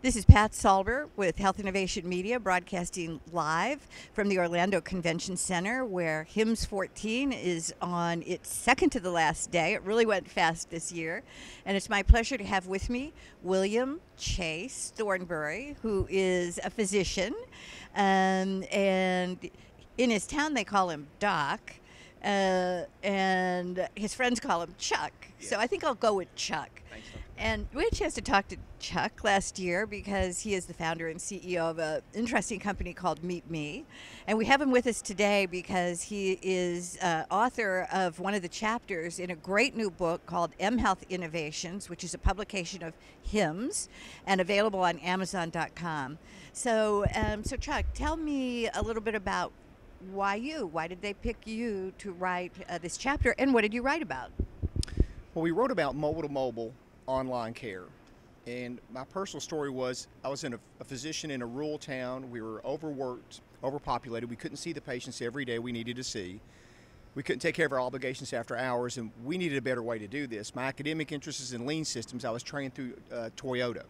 This is Pat Salber with Health Innovation Media, broadcasting live from the Orlando Convention Center, where HiMSS14 is on its second to the last day. It really went fast this year. And it's my pleasure to have with me William Chase Thornbury, who is a physician. And in his town, they call him Doc. And his friends call him Chuck. Yes. So I think I'll go with Chuck. Thanks. And we had a chance to talk to Chuck last year because he is the founder and CEO of an interesting company called Meet Me. And we have him with us today because he is author of one of the chapters in a great new book called mHealth Innovations, which is a publication of HiMSS and available on Amazon.com. So Chuck, tell me a little bit about why you? Why did they pick you to write this chapter, and what did you write about? Well, we wrote about mobile-to-mobile online care. And my personal story was I was a physician in a rural town. We were overworked, overpopulated. We couldn't see the patients every day we needed to see. We couldn't take care of our obligations after hours, and we needed a better way to do this. My academic interest is in lean systems. I was trained through Toyota.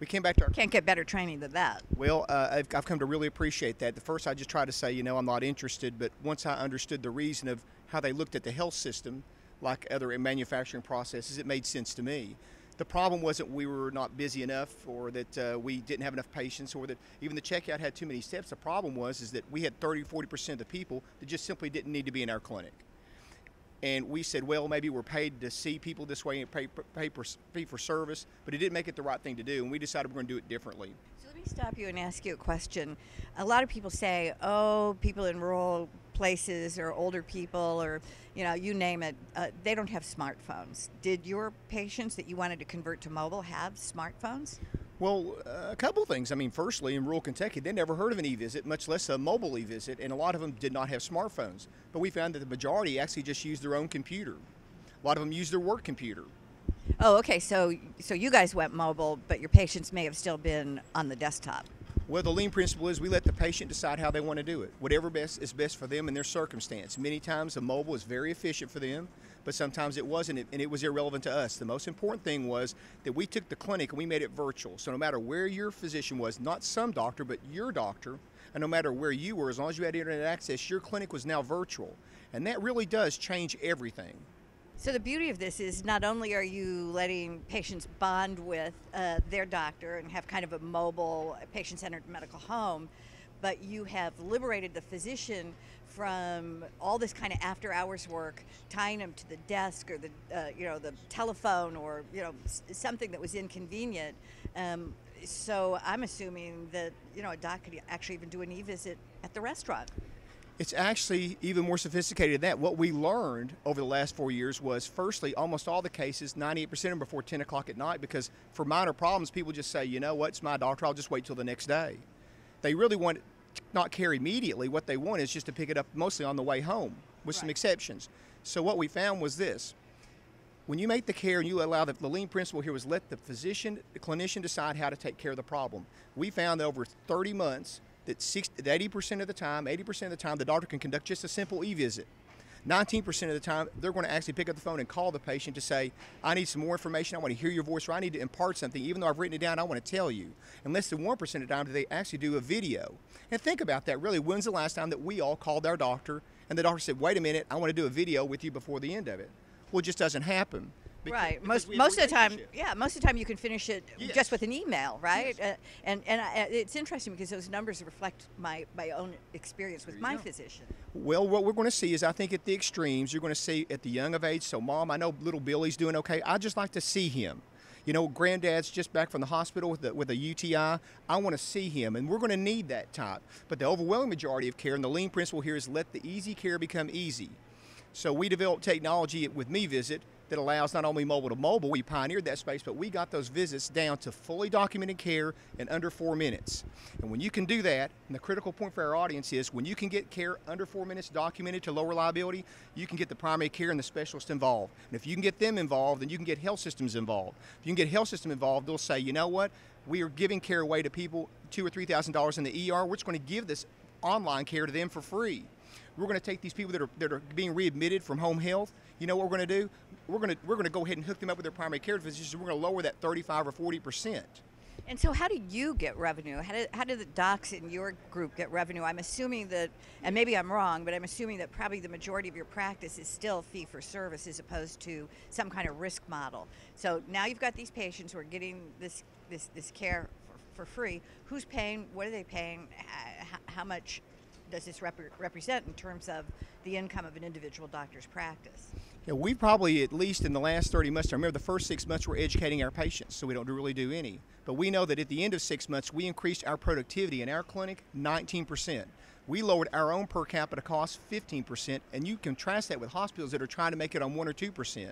We came back to our... Can't get better training than that. Well, I've come to really appreciate that. At first, I just tried to say, I'm not interested, but once I understood the reason of how they looked at the health system, like other manufacturing processes, it made sense to me. The problem wasn't we were not busy enough, or that we didn't have enough patients, or that even the checkout had too many steps. The problem was that we had 30-40% of the people that just simply didn't need to be in our clinic. And we said, well, maybe we're paid to see people this way and pay for service, but it didn't make it the right thing to do, and we decided we're going to do it differently. So let me stop you and ask you a question. A lot of people say, oh, people in rural places or older people or, you name it, they don't have smartphones. Did your patients that you wanted to convert to mobile have smartphones? Well, a couple of things. Firstly, in rural Kentucky, they never heard of an e-visit, much less a mobile e-visit, and a lot of them did not have smartphones. But we found that the majority actually just used their own computer. A lot of them used their work computer. Oh, okay. So you guys went mobile, but your patients may have still been on the desktop. Well, the lean principle is we let the patient decide how they want to do it, whatever is best for them in their circumstance. Many times a mobile is very efficient for them, but sometimes it wasn't, and it was irrelevant to us. The most important thing was that we took the clinic and we made it virtual. So no matter where your physician was, not some doctor, but your doctor, and no matter where you were, as long as you had internet access, your clinic was now virtual. And that really does change everything. So the beauty of this is not only are you letting patients bond with their doctor and have kind of a mobile patient-centered medical home, but you have liberated the physician from all this kind of after-hours work, tying them to the desk or the telephone or something that was inconvenient. So I'm assuming that a doc could actually even do an e-visit at the restaurant. It's actually even more sophisticated than that. What we learned over the last 4 years was, firstly, almost all the cases, 98% of them before 10 o'clock at night, because for minor problems, people just say, you know what, it's my doctor, I'll just wait till the next day. They really want to not care immediately. What they want is just to pick it up mostly on the way home, with some exceptions. So what we found was this. When you make the care and you allow the lean principle here was let the physician, the clinician decide how to take care of the problem. We found that over 30 months, that 80% of the time, the doctor can conduct just a simple e-visit. 19% of the time, they're going to actually pick up the phone and call the patient to say, I need some more information, I want to hear your voice, or I need to impart something, even though I've written it down, I want to tell you. And less than 1% of the time do they actually do a video. And think about that, really, when's the last time that we all called our doctor and the doctor said, wait a minute, I want to do a video with you before the end of it? Well, it just doesn't happen. Right. Most of the time, most of the time you can finish it just with an email, right? Yes. And it's interesting because those numbers reflect my own experience with my physician. Well, what we're going to see is, I think at the extremes, you're going to see at the young of age, so Mom, I know little Billy's doing okay. I'd just like to see him. Granddad's just back from the hospital with a UTI. I want to see him, and we're going to need that type. But the overwhelming majority of care, and the lean principle here, is let the easy care become easy. So we developed technology with mevisit that allows not only mobile to mobile, we pioneered that space, but we got those visits down to fully documented care in under 4 minutes. And when you can do that, and the critical point for our audience is, when you can get care under 4 minutes documented to low reliability, you can get the primary care and the specialist involved. And if you can get them involved, then you can get health systems involved. If you can get health system involved, they'll say, you know what, we are giving care away to people, $2,000 or $3,000 in the ER, we're just going to give this online care to them for free. We're going to take these people that are being readmitted from home health. You know what we're going to do? We're going to go ahead and hook them up with their primary care physicians. We're going to lower that 35 or 40%. And so how do you get revenue? How do the docs in your group get revenue? I'm assuming that, and maybe I'm wrong, but I'm assuming that probably the majority of your practice is still fee for service as opposed to some kind of risk model. So now you've got these patients who are getting this care for free. Who's paying? What are they paying? How much does this represent in terms of the income of an individual doctor's practice? Yeah, we probably, at least in the last 30 months, I remember the first 6 months we're educating our patients, so we don't really do any. But we know that at the end of 6 months, we increased our productivity in our clinic 19%. We lowered our own per capita costs 15%, and you contrast that with hospitals that are trying to make it on 1 or 2%.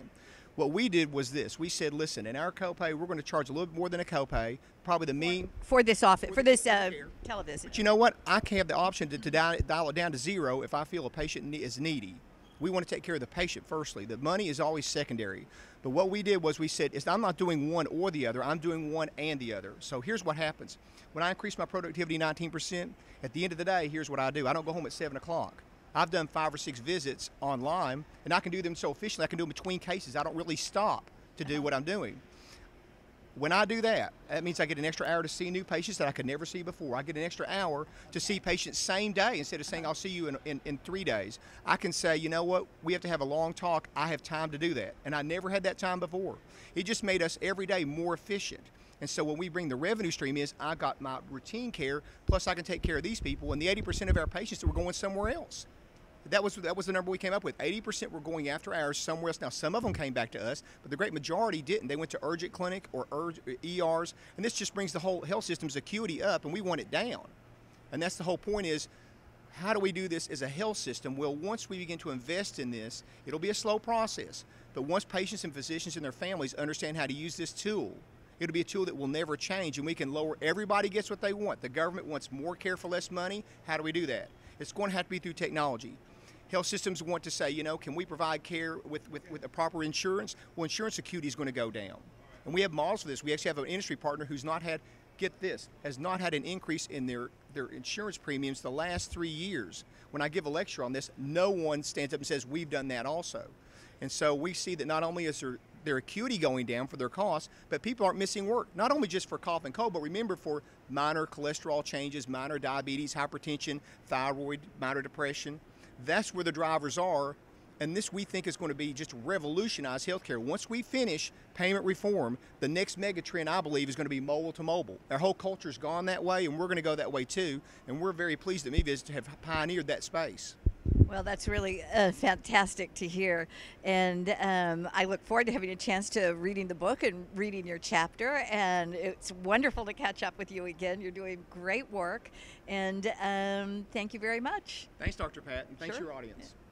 What we did was this. We said, listen, in our copay, we're going to charge a little bit more than a copay, probably the mean. For this office, for this televisit. But you know what? I can have the option to dial it down to 0 if I feel a patient is needy. We want to take care of the patient firstly. The money is always secondary. But what we did was we said, I'm not doing one or the other. I'm doing one and the other. So here's what happens. When I increase my productivity 19%, at the end of the day, here's what I do. I don't go home at 7 o'clock. I've done 5 or 6 visits online, and I can do them so efficiently. I can do them between cases. I don't really stop to do what I'm doing. When I do that, that means I get an extra hour to see new patients that I could never see before. I get an extra hour to see patients same day instead of saying I'll see you in 3 days. I can say, you know what, we have to have a long talk. I have time to do that. And I never had that time before. It just made us every day more efficient. And so when we bring the revenue stream is, I got my routine care, plus I can take care of these people, and the 80% of our patients that were going somewhere else. That was the number we came up with. 80% were going after hours somewhere else. Now, some of them came back to us, but the great majority didn't. They went to urgent clinic or ERs, and this just brings the whole health system's acuity up, and we want it down. And that's the whole point is, how do we do this as a health system? Well, once we begin to invest in this, it'll be a slow process. But once patients and physicians and their families understand how to use this tool, it'll be a tool that will never change, and we can lower, everybody gets what they want. The government wants more care for less money. How do we do that? It's going to have to be through technology. Health systems want to say, you know, can we provide care with a proper insurance? Well, insurance acuity is going to go down. And we have models for this. We actually have an industry partner who's not had, get this, has not had an increase in their insurance premiums the last 3 years. When I give a lecture on this, no one stands up and says, we've done that also. And so we see that not only is their acuity going down for their costs, but people aren't missing work, not only just for cough and cold, but remember for minor cholesterol changes, minor diabetes, hypertension, thyroid, minor depression. That's where the drivers are, and this we think is going to be just revolutionize healthcare. Once we finish payment reform, the next mega trend, I believe, is going to be mobile to mobile. Our whole culture's gone that way, and we're going to go that way too, and we're very pleased at mevisit to have pioneered that space. Well, that's really fantastic to hear, and I look forward to having a chance to reading the book and reading your chapter, and it's wonderful to catch up with you again. You're doing great work, and thank you very much. Thanks, Dr. Pat, and thanks Sure. to your audience. Yeah.